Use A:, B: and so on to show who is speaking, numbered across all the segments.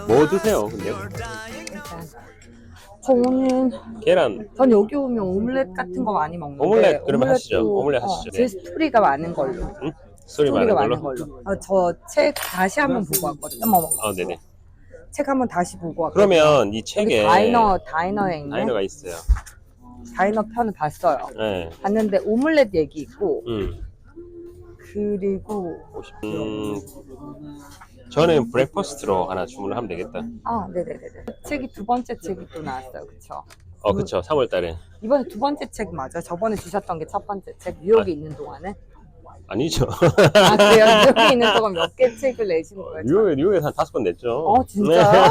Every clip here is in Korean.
A: 뭐 드세요, 근데?
B: 저는
A: 계란.
B: 전 여기 오면 오믈렛 같은 거 많이 먹는데
A: 오믈렛 그러면 하시죠.
B: 오믈렛도,
A: 오믈렛 하시죠.
B: 제 스토리가 많은 걸로.
A: 응? 소리 많은 걸로?
B: 저 책 다시 한번 보고 왔거든요.
A: 네네.
B: 책 한번 다시 보고 왔거든요.
A: 그러면 이 책에
B: 다이너에 있는
A: 다이너가 있어요.
B: 다이너 편을 봤어요.
A: 네.
B: 봤는데 오믈렛 얘기 있고 그리고
A: 저는 브렉퍼스트로 하나 주문을 하면 되겠다.
B: 네네네네. 책이 두 번째 책이 또 나왔어요. 그쵸?
A: 그쵸. 3월 달에.
B: 이번에 두 번째 책 맞아요? 저번에 주셨던 게 첫 번째 책 뉴욕에 있는 동안에?
A: 아니죠.
B: 그래요? 뉴욕에 있는 동안 몇 개 책을 내신 거예요?
A: 뉴욕에서 한 5권 냈죠.
B: 진짜요?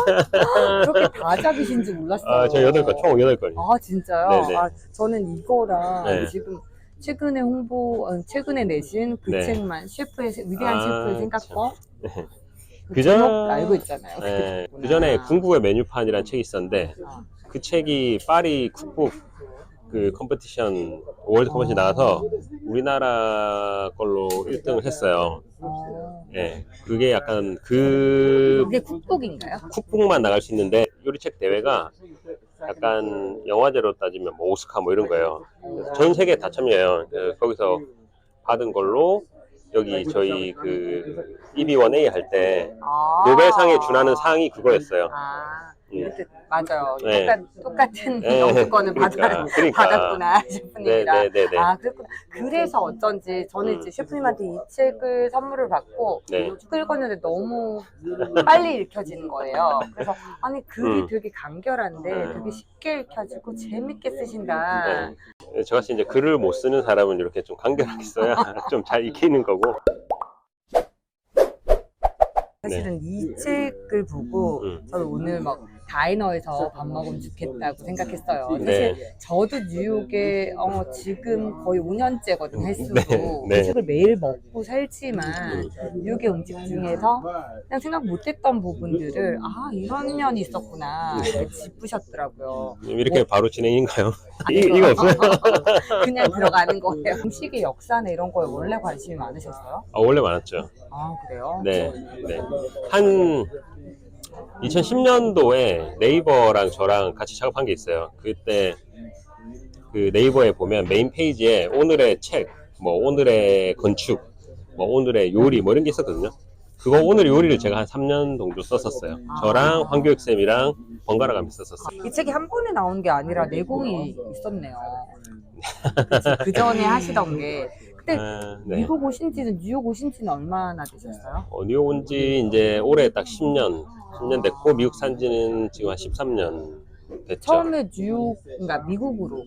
B: 그렇게 다 잡으신지 몰랐어요.
A: 저 8건, 총 8건.
B: 진짜요?
A: 네네.
B: 저는 이거랑
A: 네.
B: 지금 최근에 내신 그
A: 네.
B: 책만 위대한 셰프의 생각법?
A: 네.
B: 그 제목 알고 있잖아요.
A: 네. 그 전에 궁극의 메뉴판이라는 책이 있었는데 그 책이 파리 쿡북 그 컴피티션 월드 컴피티션 나와서 우리나라 걸로 1등을 했어요. 네, 그게 약간
B: 그게 쿡북인가요?
A: 쿡북만 나갈 수 있는데 요리책 대회가 약간 영화제로 따지면 뭐 오스카 뭐 이런 거예요. 전 세계 다 참여해요. 거기서 받은 걸로 여기 저희 그 EB1A 할 때 노벨상에 준하는 상이 그거였어요.
B: 맞아요.
A: 네.
B: 똑같은 영주권을 받았구나 셰프님이랑. 그랬구나. 그래서 어쩐지 저는 이제 셰프님한테 이 책을 선물을 받고 쭉 읽었는데 너무 빨리 읽혀지는 거예요. 그래서 아니 글이 되게 간결한데 되게 쉽게 읽혀지고 재밌게 쓰신다.
A: 저같이 이제 글을 못 쓰는 사람은 이렇게 좀 간결하게 써야 좀 잘 익히는 거고.
B: 사실은 이 책을 보고 저는 오늘 막 다이너에서 밥 먹으면 좋겠다고 생각했어요. 사실 저도 뉴욕에 지금 거의 5년째거든요, 횟수로. 이 책을 매일 먹고 살지만 뉴욕의 음식 중에서 그냥 생각 못했던 부분들을 이런 면이 있었구나 이렇게 짚으셨더라고요.
A: 이렇게 바로 진행인가요? 이거 없어요?
B: 그냥 들어가는 거예요. 음식의 역사나 이런 거에 원래 관심이 많으셨어요?
A: 원래 많았죠.
B: 그래요?
A: 네. 한 2010년도에 네이버랑 저랑 같이 작업한 게 있어요. 그때 그 네이버에 보면 메인 페이지에 오늘의 책, 뭐 오늘의 건축, 뭐 오늘의 요리 뭐 이런 게 있었거든요. 그거 오늘의 요리를 제가 한 3년 정도 썼었어요. 저랑 황교익쌤이랑 번갈아 가면서 썼었어요.
B: 이 책이 한 번에 나온 게 아니라 내공이 있었네요. 그 전에 하시던 게. 근데 미국 오신 지는, 뉴욕 오신 지는 얼마나 되셨어요?
A: 뉴욕 온 지 이제 올해 딱 10년 됐고, 미국 산 지는 지금 한 13년 됐죠.
B: 처음에 그러니까 미국으로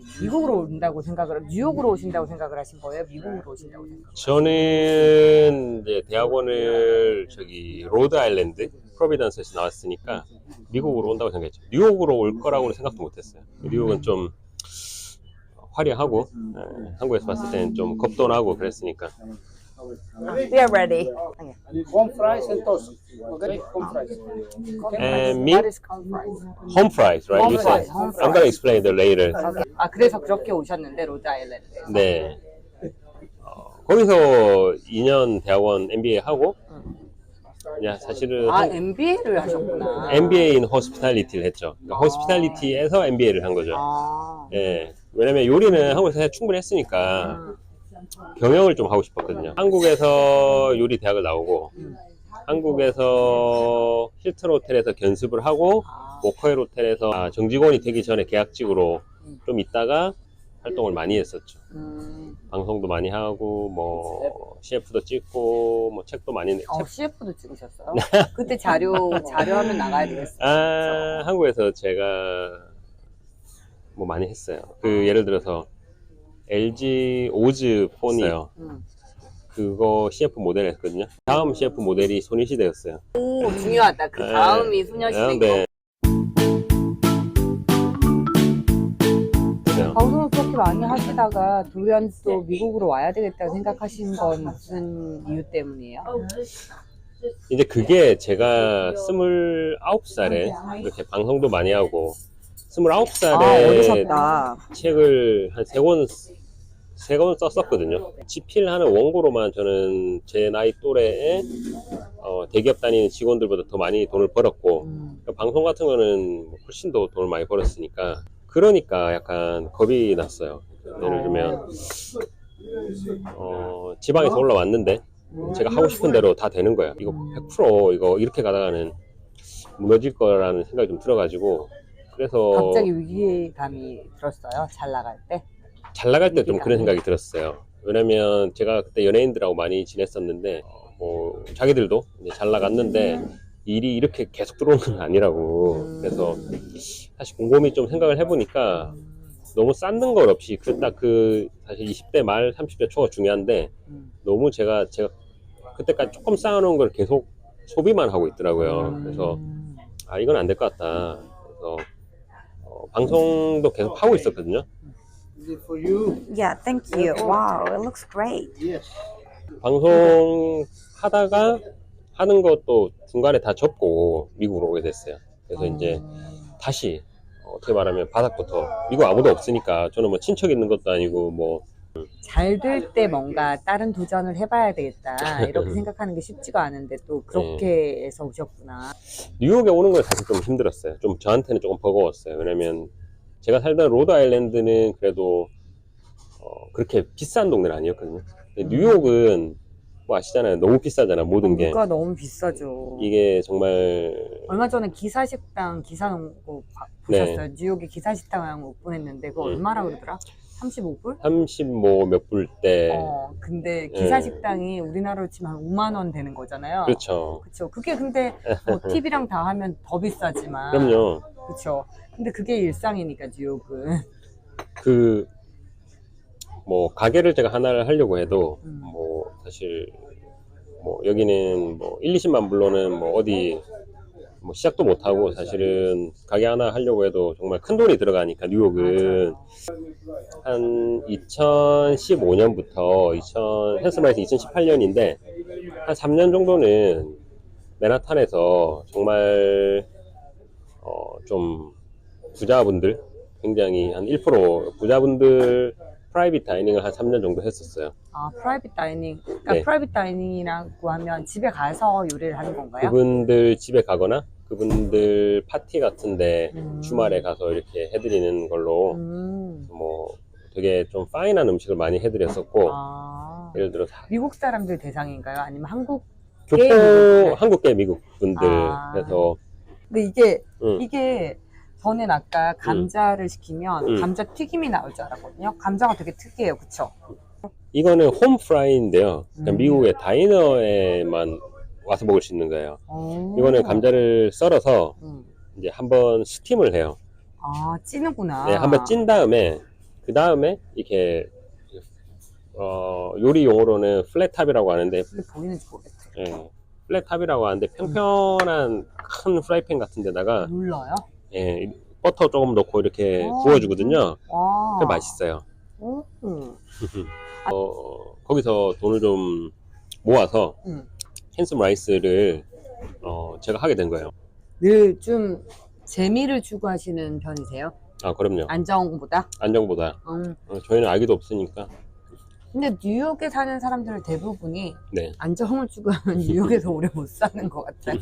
B: 온다고 뉴욕으로 오신다고 생각을 하신 거예요? 미국으로 오신다고 생각을?
A: 저는 이제 대학원을 로드 아일랜드, 프로비던스에서 나왔으니까 미국으로 온다고 생각했죠. 뉴욕으로 올 거라고는 생각도 못 했어요. 뉴욕은 좀 화려하고, 한국에서 봤을 때는 좀 겁도 나고 그랬으니까.
B: We are ready.
C: Home fries and toast. Okay, home fries.
A: And meat?
B: What is home fries?
A: Home fries, right?
B: Home
A: You said.
B: fries, home
A: I'm gonna explain it later.
B: 그래서 그렇게 오셨는데 로드 아일랜드에서.
A: 네. 거기서 2년 대학원 MBA 하고, 그냥 사실은
B: MBA를 하셨구나.
A: MBA in Hospitality를 했죠. 그러니까 Hospitality에서 MBA를 한 거죠. 예. 왜냐면 요리는 한국에서 충분히 했으니까 경영을 좀 하고 싶었거든요. 한국에서 요리 대학을 나오고 한국에서 힐튼 호텔에서 견습을 하고 모커엘 호텔에서 정직원이 되기 전에 계약직으로 좀 있다가 활동을 많이 했었죠. 방송도 많이 하고 뭐 CF도 찍고 뭐 책도 많이 냈죠.
B: CF도 찍으셨어요? 그때 자료하면 나가야 되겠어요.
A: 한국에서 제가 뭐 많이 했어요. 예를 들어서 LG 오즈 폰이요. 그거 CF 모델 했거든요. 다음 CF 모델이 소녀시대였어요.
B: 중요하다. 그 다음이 소녀시대. 방송을 그렇게 많이 하시다가 돌연 또 미국으로 와야 되겠다고 생각하신 건 무슨 이유 때문이에요?
A: 이제 그게 제가 29살에 이렇게 방송도 많이 하고 29살에
B: 어리셨다.
A: 책을 한 3권 세 권 썼었거든요. 집필하는 원고로만 저는 제 나이 또래에 대기업 다니는 직원들보다 더 많이 돈을 벌었고, 그러니까 방송 같은 거는 훨씬 더 돈을 많이 벌었으니까, 그러니까 약간 겁이 났어요. 예를 들면 지방에서 올라왔는데 제가 하고 싶은 대로 다 되는 거야. 이거 100% 이거 이렇게 가다가는 무너질 거라는 생각이 좀 들어가지고, 그래서
B: 갑자기 위기감이 들었어요. 잘 나갈 때.
A: 잘 나갈 때 좀
B: 위기감이?
A: 그런 생각이 들었어요. 왜냐면 제가 그때 연예인들하고 많이 지냈었는데 뭐 자기들도 이제 잘 나갔는데 일이 이렇게 계속 들어오는 건 아니라고. 그래서 사실 곰곰이 좀 생각을 해보니까 너무 쌓는 것 없이 그 사실 20대 말 30대 초가 중요한데 너무 제가 그때까지 조금 쌓아놓은 걸 계속 소비만 하고 있더라고요. 그래서 아 이건 안 될 것 같다. 그래서 방송도 계속 하고 있었거든요.
C: Is it for you?
D: Yeah, thank you. Wow, it looks great.
C: Yes.
A: 방송 하다가 하는 것도 중간에 다 접고 미국으로 오게 됐어요. 그래서 이제 다시 어떻게 말하면 바닥부터, 미국 아무도 없으니까 저는 뭐 친척 있는 것도 아니고 뭐
B: 잘 될 때 뭔가 다른 도전을 해봐야 되겠다 이렇게 생각하는 게 쉽지가 않은데 또 그렇게 해서 오셨구나.
A: 뉴욕에 오는 건 사실 좀 힘들었어요. 좀 저한테는 조금 버거웠어요. 왜냐면 제가 살던 로드 아일랜드는 그래도 그렇게 비싼 동네는 아니었거든요. 근데 뉴욕은 뭐 아시잖아요. 너무 비싸잖아, 모든 게.
B: 물가 너무 비싸죠.
A: 이게 정말
B: 얼마 전에 기사식당 기사 놓은 거
A: 네.
B: 보셨어요? 뉴욕에 기사식당 오픈했는데 그거 얼마라 그러더라? 35불?
A: 30뭐 몇 불 때.
B: 근데 기사식당이 우리나라로 치면 한 5만 원 되는 거잖아요.
A: 그렇죠.
B: 그쵸. 그게 근데 뭐 팁이랑 다 하면 더 비싸지만.
A: 그럼요.
B: 그쵸. 근데 그게 일상이니까 뉴욕은.
A: 뭐 가게를 제가 하나를 하려고 해도 뭐 사실 뭐 여기는 뭐 1, 20만 불로는 뭐 어디 뭐 시작도 못 하고, 사실은 가게 하나 하려고 해도 정말 큰 돈이 들어가니까 뉴욕은. 한 2015년부터 헬스마에서 2018년인데 한 3년 정도는 맨하탄에서 정말 좀 부자분들, 굉장히 한 1% 부자분들 프라이빗 다이닝을 한 3년 정도 했었어요.
B: 아, 프라이빗 다이닝. 그러니까
A: 네.
B: 프라이빗 다이닝이라고 하면 집에 가서 요리를 하는 건가요?
A: 그분들 집에 가거나 그분들 파티 같은데 주말에 가서 이렇게 해드리는 걸로 뭐 되게 좀 파인한 음식을 많이 해드렸었고,
B: 아,
A: 예를 들어
B: 미국 사람들 대상인가요? 아니면 한국?
A: 한국계 미국 분들.
B: 아.
A: 그래서
B: 근데 이게
A: 음.
B: 이게 저는 아까 감자를 시키면 감자 튀김이 나올 줄 알았거든요. 감자가 되게 특이해요, 그쵸?
A: 이거는 홈 프라이인데요. 그러니까 미국의 다이너에만 와서 먹을 수 있는 거예요. 이거는 감자를 썰어서 이제 한번 스팀을 해요.
B: 아, 찌는구나.
A: 네, 한번 찐 다음에 그 다음에 이렇게 요리 용어로는 플랫탑이라고 하는데,
B: 근데 보이는지 모르겠어요.
A: 예, 플랫탑이라고 하는데 평평한 큰 프라이팬 같은 데다가
B: 몰라요?
A: 예, 버터 조금 넣고 이렇게 구워주거든요.
B: 와.
A: 그게 맛있어요. 거기서 돈을 좀 모아서 핸섬 라이스를 제가 하게 된 거예요.
B: 늘 좀 재미를 추구하시는 편이세요?
A: 아, 그럼요.
B: 안정보다?
A: 안정보다. 저희는 아기도 없으니까.
B: 근데 뉴욕에 사는 사람들 대부분이
A: 네.
B: 안정을 추구하면 뉴욕에서 오래 못 사는 것 같아요.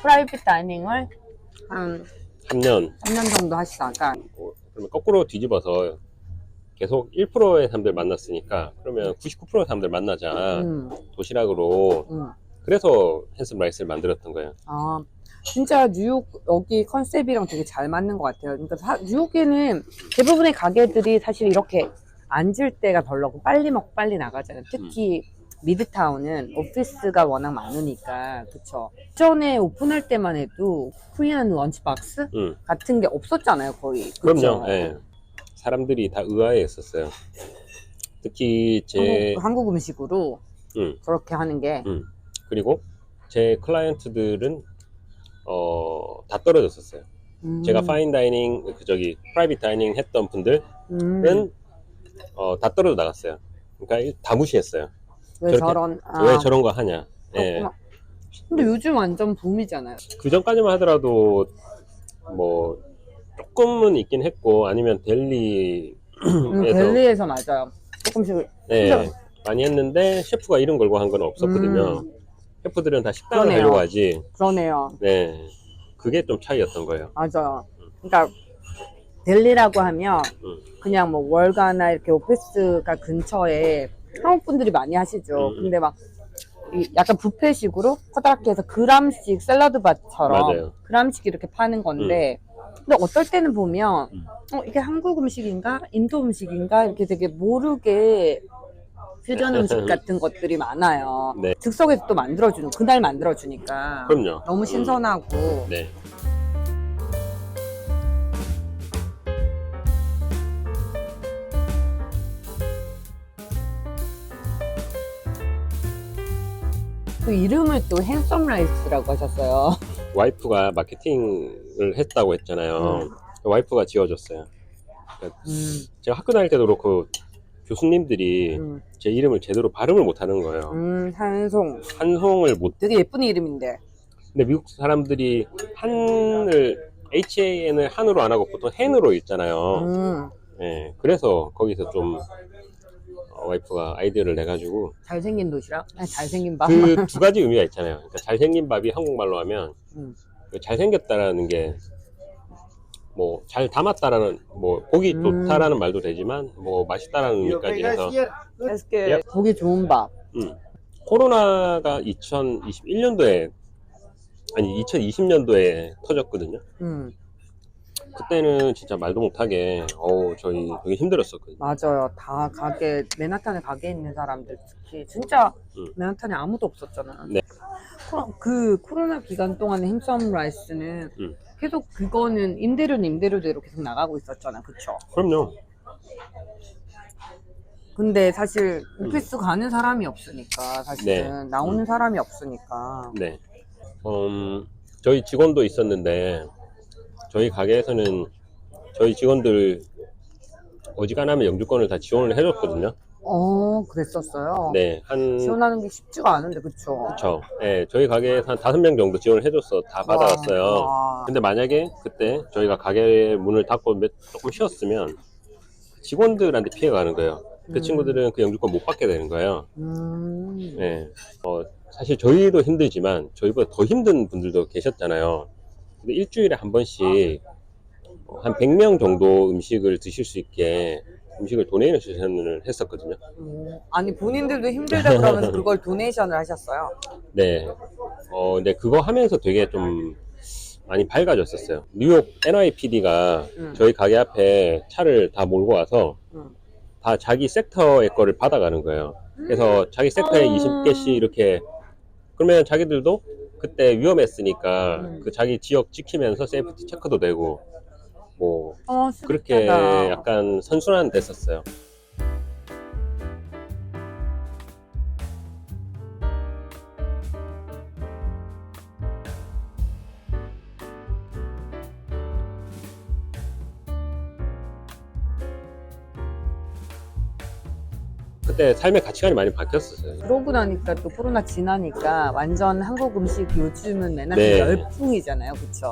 B: 프라이빗 다이닝을 한
A: 3년.
B: 3년 정도 하시다가
A: 그러면 거꾸로 뒤집어서 계속 1%의 사람들 만났으니까, 그러면 99%의 사람들 만나자. 도시락으로. 그래서 핸섬 라이스를 만들었던 거예요.
B: 아, 진짜 뉴욕 여기 컨셉이랑 되게 잘 맞는 것 같아요. 그러니까 뉴욕에는 대부분의 가게들이 사실 이렇게 앉을 때가 별로고 빨리 먹고 빨리 나가잖아요. 특히 미드타운은 오피스가 워낙 많으니까. 그쵸? 전에 오픈할 때만 해도 코리안 런치박스 같은 게 없었잖아요, 거의. 그쵸?
A: 그럼요. 예. 사람들이 다 의아해 했었어요. 특히
B: 한국 음식으로 그렇게 하는 게.
A: 그리고 제 클라이언트들은 다 떨어졌었어요. 제가 파인 다이닝, 프라이빗 다이닝 했던 분들은 다 떨어져 나갔어요. 그러니까 다 무시했어요.
B: 왜
A: 왜
B: 저런
A: 거 하냐. 예.
B: 근데 요즘 완전 붐이잖아요.
A: 그 전까지만 하더라도 뭐 조금은 있긴 했고 아니면 델리에서
B: 델리에서 맞아요. 조금씩.
A: 네, 많이 했는데 셰프가 이름 걸고 한 건 없었거든요. 셰프들은 다 식당을
B: 그러네요.
A: 하려고 하지.
B: 그러네요.
A: 네, 그게 좀 차이였던 거예요.
B: 맞아요. 그러니까 델리라고 하면
A: 음.
B: 그냥 뭐 월가나 이렇게 오피스가 근처에 한국 분들이 많이 하시죠. 근데 막 약간 뷔페식으로 커다랗게 해서 그람씩 샐러드 바처럼
A: 맞아요.
B: 그람씩 이렇게 파는 건데 근데 어떨 때는 보면 이게 한국 음식인가 인도 음식인가 이렇게 되게 모르게 퓨전 음식 같은 것들이 많아요.
A: 네.
B: 즉석에서 또 만들어주는 그날 만들어주니까
A: 그럼요.
B: 너무 신선하고
A: 네.
B: 그 이름을 또 핸섬 라이스라고 하셨어요.
A: 와이프가 마케팅을 했다고 했잖아요. 와이프가 지어줬어요. 그러니까 제가 학교 다닐 때도 그렇고 교수님들이 제 이름을 제대로 발음을 못하는 거예요.
B: 한송.
A: 한송을 못.
B: 되게 예쁜 이름인데.
A: 근데 미국 사람들이 한을 HAN을 한으로 안 하고 보통 헨으로 읽잖아요. 네, 그래서 거기서 좀 와이프가 아이디어를 내가지고
B: 잘생긴 도시락? 아니, 잘생긴 밥?
A: 그 두 가지 의미가 있잖아요. 그러니까 잘생긴 밥이 한국말로 하면 그 잘생겼다라는 게 뭐 잘 담았다라는 뭐 보기 좋다라는 말도 되지만 뭐 맛있다라는 의미까지 해서
B: 보기 좋은 밥.
A: 코로나가 2021년도에 아니 2020년도에 터졌거든요. 그때는 진짜 말도 못하게 저희 되게 힘들었었거든요.
B: 맞아요. 다 가게, 맨하탄에 가게 있는 사람들 특히 진짜 맨하탄에 아무도 없었잖아요.
A: 네.
B: 그 코로나 기간 동안에 힘섬 라이스는 계속 그거는 임대료는 임대료대로 계속 나가고 있었잖아요. 그쵸?
A: 그럼요.
B: 근데 사실 오피스 가는 사람이 없으니까 사실은
A: 네.
B: 나오는 사람이 없으니까
A: 네. 저희 직원도 있었는데 저희 가게에서는 저희 직원들 어지간하면 영주권을 다 지원을 해줬거든요.
B: 그랬었어요.
A: 네,
B: 지원하는 게 쉽지가 않은데 그쵸?
A: 그쵸. 네, 저희 가게에서 한 5명 정도 지원을 해줬어. 다 받아왔어요.
B: 와.
A: 근데 만약에 그때 저희가 가게 문을 닫고 조금 쉬었으면 직원들한테 피해가 가는 거예요. 그 친구들은 그 영주권 못 받게 되는 거예요. 네. 사실 저희도 힘들지만 저희보다 더 힘든 분들도 계셨잖아요. 근데 일주일에 한 번씩 한 100명 정도 음식을 드실 수 있게 음식을 도네이션을 했었거든요.
B: 아니 본인들도 힘들다 그러면서 그걸 도네이션을 하셨어요?
A: 네. 근데 그거 하면서 되게 좀 많이 밝아졌었어요. 뉴욕 NYPD가 저희 가게 앞에 차를 다 몰고 와서 다 자기 섹터의 거를 받아가는 거예요. 그래서 자기 섹터에 20개씩 이렇게 그러면 자기들도 그때 위험했으니까 그 자기 지역 지키면서 세이프티 체크도 되고 뭐 그렇게
B: 스윗하다.
A: 약간 선순환 됐었어요. 그때 삶의 가치관이 많이 바뀌었었어요.
B: 그러고 나니까 또 코로나 지나니까 완전 한국 음식 요즘은 맨날
A: 네.
B: 열풍이잖아요, 그쵸?